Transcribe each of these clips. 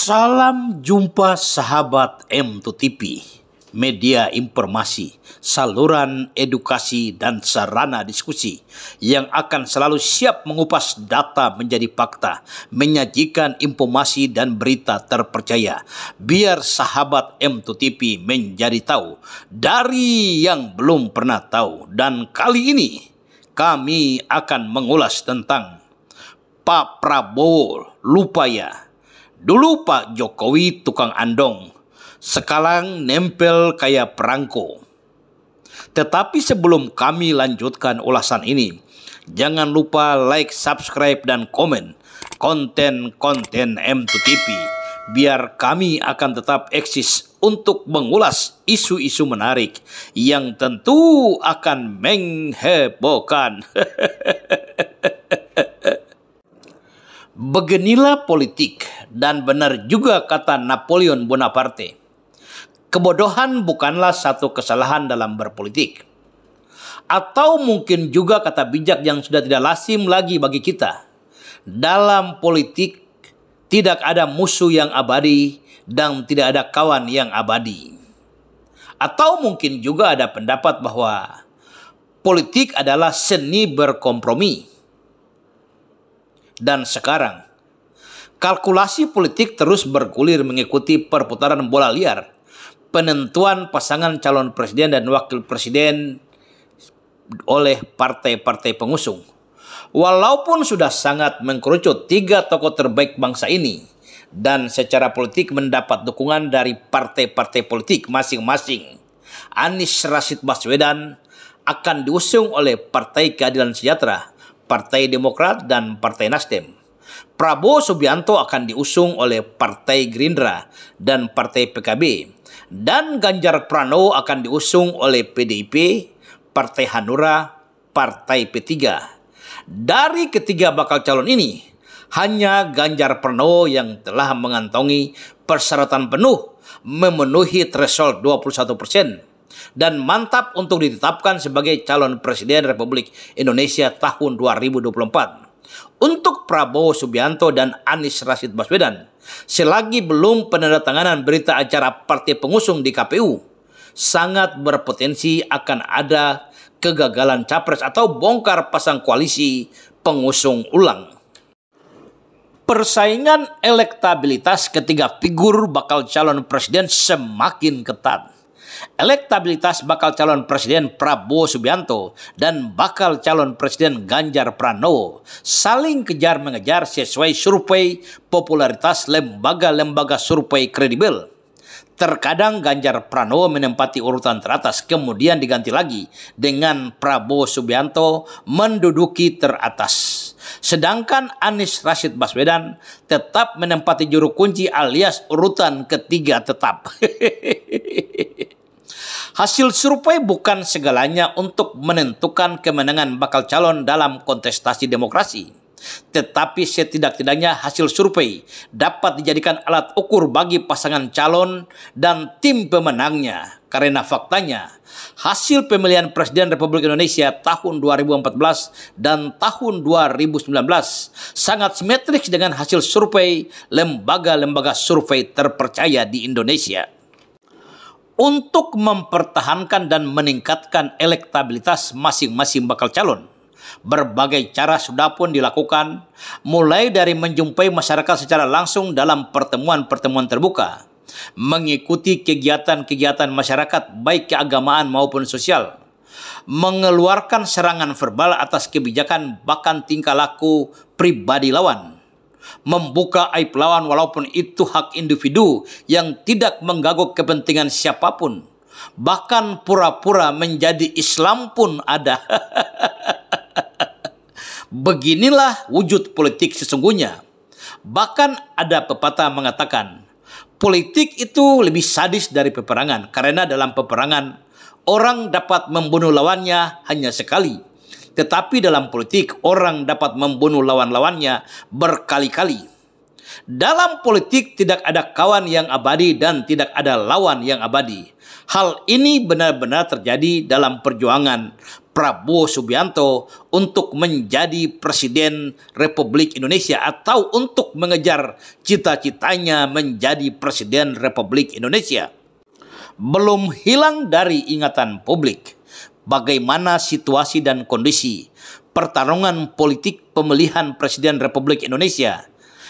Salam jumpa sahabat M2TV, media informasi, saluran edukasi dan sarana diskusi yang akan selalu siap mengupas data menjadi fakta, menyajikan informasi dan berita terpercaya. Biar sahabat M2TV menjadi tahu dari yang belum pernah tahu. Dan kali ini kami akan mengulas tentang Pak Prabowo lupa ya. Dulu Pak Jokowi tukang andong, sekarang nempel kayak perangko. Tetapi sebelum kami lanjutkan ulasan ini, jangan lupa like, subscribe, dan komen konten-konten M2TV, biar kami akan tetap eksis untuk mengulas isu-isu menarik yang tentu akan menghebohkan. Beginilah politik, dan benar juga kata Napoleon Bonaparte, kebodohan bukanlah satu kesalahan dalam berpolitik. Atau mungkin juga kata bijak yang sudah tidak lazim lagi bagi kita, dalam politik tidak ada musuh yang abadi dan tidak ada kawan yang abadi. Atau mungkin juga ada pendapat bahwa politik adalah seni berkompromi. Dan sekarang, kalkulasi politik terus bergulir mengikuti perputaran bola liar penentuan pasangan calon presiden dan wakil presiden oleh partai-partai pengusung. Walaupun sudah sangat mengkerucut tiga tokoh terbaik bangsa ini dan secara politik mendapat dukungan dari partai-partai politik masing-masing, Anies Rashid Baswedan akan diusung oleh Partai Keadilan Sejahtera, Partai Demokrat, dan Partai Nasdem. Prabowo Subianto akan diusung oleh Partai Gerindra dan Partai PKB. Dan Ganjar Pranowo akan diusung oleh PDIP, Partai Hanura, Partai P3. Dari ketiga bakal calon ini, hanya Ganjar Pranowo yang telah mengantongi persyaratan penuh memenuhi threshold 21%. Dan mantap untuk ditetapkan sebagai calon presiden Republik Indonesia tahun 2024. Untuk Prabowo Subianto dan Anies Rashid Baswedan, selagi belum penandatanganan berita acara partai pengusung di KPU, sangat berpotensi akan ada kegagalan capres atau bongkar pasang koalisi pengusung ulang. Persaingan elektabilitas ketiga figur bakal calon presiden semakin ketat. Elektabilitas bakal calon presiden Prabowo Subianto dan bakal calon presiden Ganjar Pranowo saling kejar-mengejar sesuai survei popularitas lembaga-lembaga survei kredibel. Terkadang Ganjar Pranowo menempati urutan teratas, kemudian diganti lagi dengan Prabowo Subianto menduduki teratas. Sedangkan Anies Rashid Baswedan tetap menempati juru kunci alias urutan ketiga tetap. Hasil survei bukan segalanya untuk menentukan kemenangan bakal calon dalam kontestasi demokrasi. Tetapi setidak-tidaknya hasil survei dapat dijadikan alat ukur bagi pasangan calon dan tim pemenangnya. Karena faktanya, hasil pemilihan Presiden Republik Indonesia tahun 2014 dan tahun 2019 sangat simetris dengan hasil survei lembaga-lembaga survei terpercaya di Indonesia. Untuk mempertahankan dan meningkatkan elektabilitas masing-masing bakal calon, berbagai cara sudah pun dilakukan, mulai dari menjumpai masyarakat secara langsung dalam pertemuan-pertemuan terbuka, mengikuti kegiatan-kegiatan masyarakat baik keagamaan maupun sosial, mengeluarkan serangan verbal atas kebijakan bahkan tingkah laku pribadi lawan, membuka aib lawan walaupun itu hak individu yang tidak mengganggu kepentingan siapapun. Bahkan pura-pura menjadi Islam pun ada. Beginilah wujud politik sesungguhnya. Bahkan ada pepatah mengatakan, politik itu lebih sadis dari peperangan, karena dalam peperangan orang dapat membunuh lawannya hanya sekali. Tetapi dalam politik orang dapat membunuh lawan-lawannya berkali-kali. Dalam politik tidak ada kawan yang abadi dan tidak ada lawan yang abadi. Hal ini benar-benar terjadi dalam perjuangan Prabowo Subianto untuk menjadi Presiden Republik Indonesia atau untuk mengejar cita-citanya menjadi Presiden Republik Indonesia. Belum hilang dari ingatan publik bagaimana situasi dan kondisi pertarungan politik pemilihan Presiden Republik Indonesia,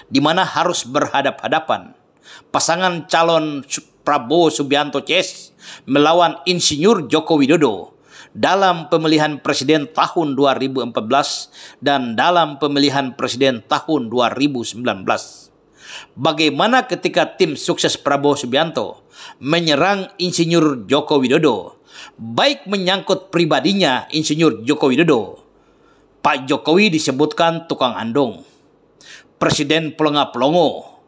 di mana harus berhadap-hadapan pasangan calon Prabowo Subianto CS melawan Insinyur Joko Widodo dalam pemilihan presiden tahun 2014 dan dalam pemilihan presiden tahun 2019. Bagaimana ketika tim sukses Prabowo Subianto menyerang Insinyur Joko Widodo, baik menyangkut pribadinya Insinyur Joko Widodo. Pak Jokowi disebutkan tukang andong, presiden pelongo-pelongo,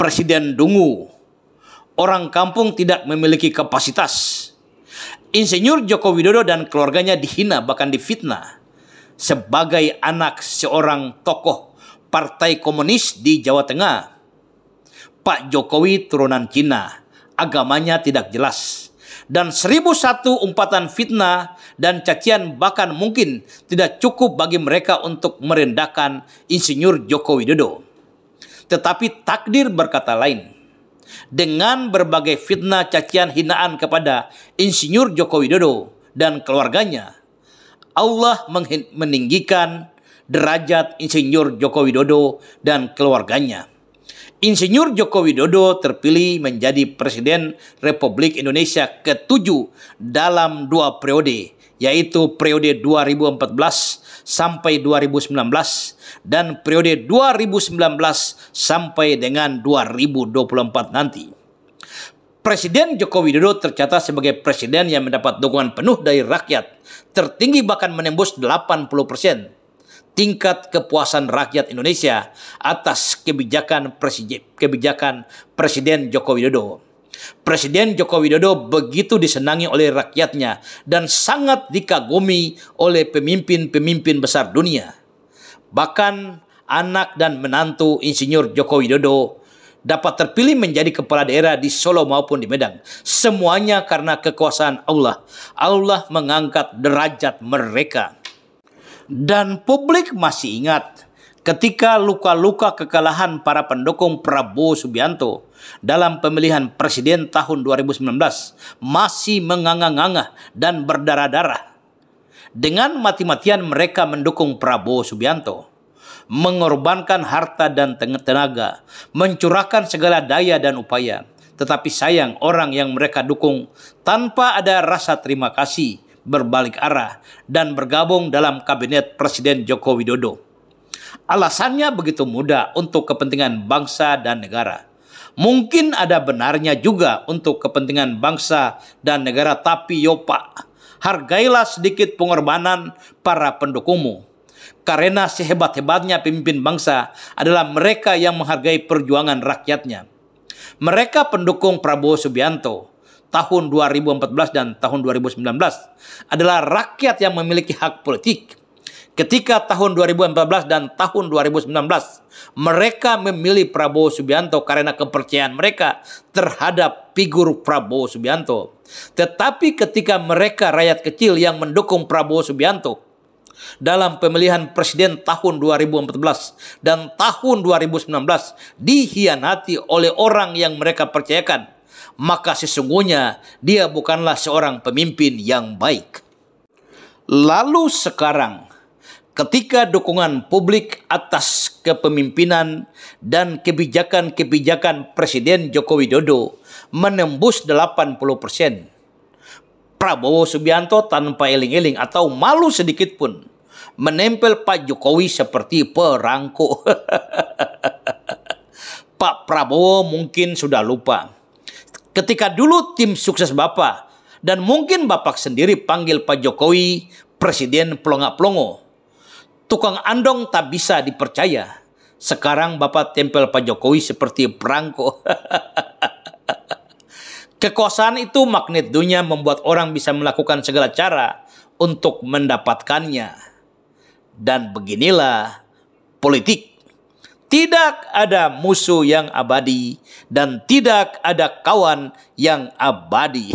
presiden dungu, orang kampung tidak memiliki kapasitas. Insinyur Joko Widodo dan keluarganya dihina bahkan difitnah sebagai anak seorang tokoh Partai Komunis di Jawa Tengah. Pak Jokowi turunan Cina, agamanya tidak jelas. Dan 1001 umpatan fitnah dan cacian bahkan mungkin tidak cukup bagi mereka untuk merendahkan Insinyur Joko Widodo. Tetapi takdir berkata lain. Dengan berbagai fitnah, cacian, hinaan kepada Insinyur Joko Widodo dan keluarganya, Allah meninggikan derajat Insinyur Joko Widodo dan keluarganya. Insinyur Joko Widodo terpilih menjadi Presiden Republik Indonesia ke-7 dalam 2 periode, yaitu periode 2014 sampai 2019 dan periode 2019 sampai dengan 2024 nanti. Presiden Joko Widodo tercatat sebagai presiden yang mendapat dukungan penuh dari rakyat, tertinggi bahkan menembus 80%. Tingkat kepuasan rakyat Indonesia atas kebijakan Presiden Joko Widodo. Presiden Joko Widodo begitu disenangi oleh rakyatnya dan sangat dikagumi oleh pemimpin-pemimpin besar dunia. Bahkan anak dan menantu Insinyur Joko Widodo dapat terpilih menjadi kepala daerah di Solo maupun di Medan. Semuanya karena kekuasaan Allah. Allah mengangkat derajat mereka. Dan publik masih ingat ketika luka-luka kekalahan para pendukung Prabowo Subianto dalam pemilihan presiden tahun 2019 masih menganga-nganga dan berdarah-darah. Dengan mati-matian mereka mendukung Prabowo Subianto, mengorbankan harta dan tenaga, mencurahkan segala daya dan upaya. Tetapi sayang orang yang mereka dukung tanpa ada rasa terima kasih berbalik arah dan bergabung dalam kabinet Presiden Joko Widodo. Alasannya begitu mudah, untuk kepentingan bangsa dan negara. Mungkin ada benarnya juga untuk kepentingan bangsa dan negara, tapi yo Pak, hargailah sedikit pengorbanan para pendukungmu. Karena sehebat-hebatnya pemimpin bangsa adalah mereka yang menghargai perjuangan rakyatnya. Mereka pendukung Prabowo Subianto tahun 2014 dan tahun 2019 adalah rakyat yang memiliki hak politik. Ketika tahun 2014 dan tahun 2019 mereka memilih Prabowo Subianto karena kepercayaan mereka terhadap figur Prabowo Subianto. Tetapi ketika mereka rakyat kecil yang mendukung Prabowo Subianto dalam pemilihan presiden tahun 2014 dan tahun 2019 dihianati oleh orang yang mereka percayakan, maka sesungguhnya dia bukanlah seorang pemimpin yang baik. Lalu sekarang, ketika dukungan publik atas kepemimpinan dan kebijakan-kebijakan Presiden Joko Widodo menembus 80%, Prabowo Subianto tanpa eling-eling atau malu sedikit pun menempel Pak Jokowi seperti perangko. Pak Prabowo mungkin sudah lupa ketika dulu tim sukses Bapak dan mungkin Bapak sendiri panggil Pak Jokowi Presiden pelongo-pelongo. Tukang andong tak bisa dipercaya. Sekarang Bapak tempel Pak Jokowi seperti perangko. Kekuasaan itu magnet dunia, membuat orang bisa melakukan segala cara untuk mendapatkannya. Dan beginilah politik. Tidak ada musuh yang abadi dan tidak ada kawan yang abadi.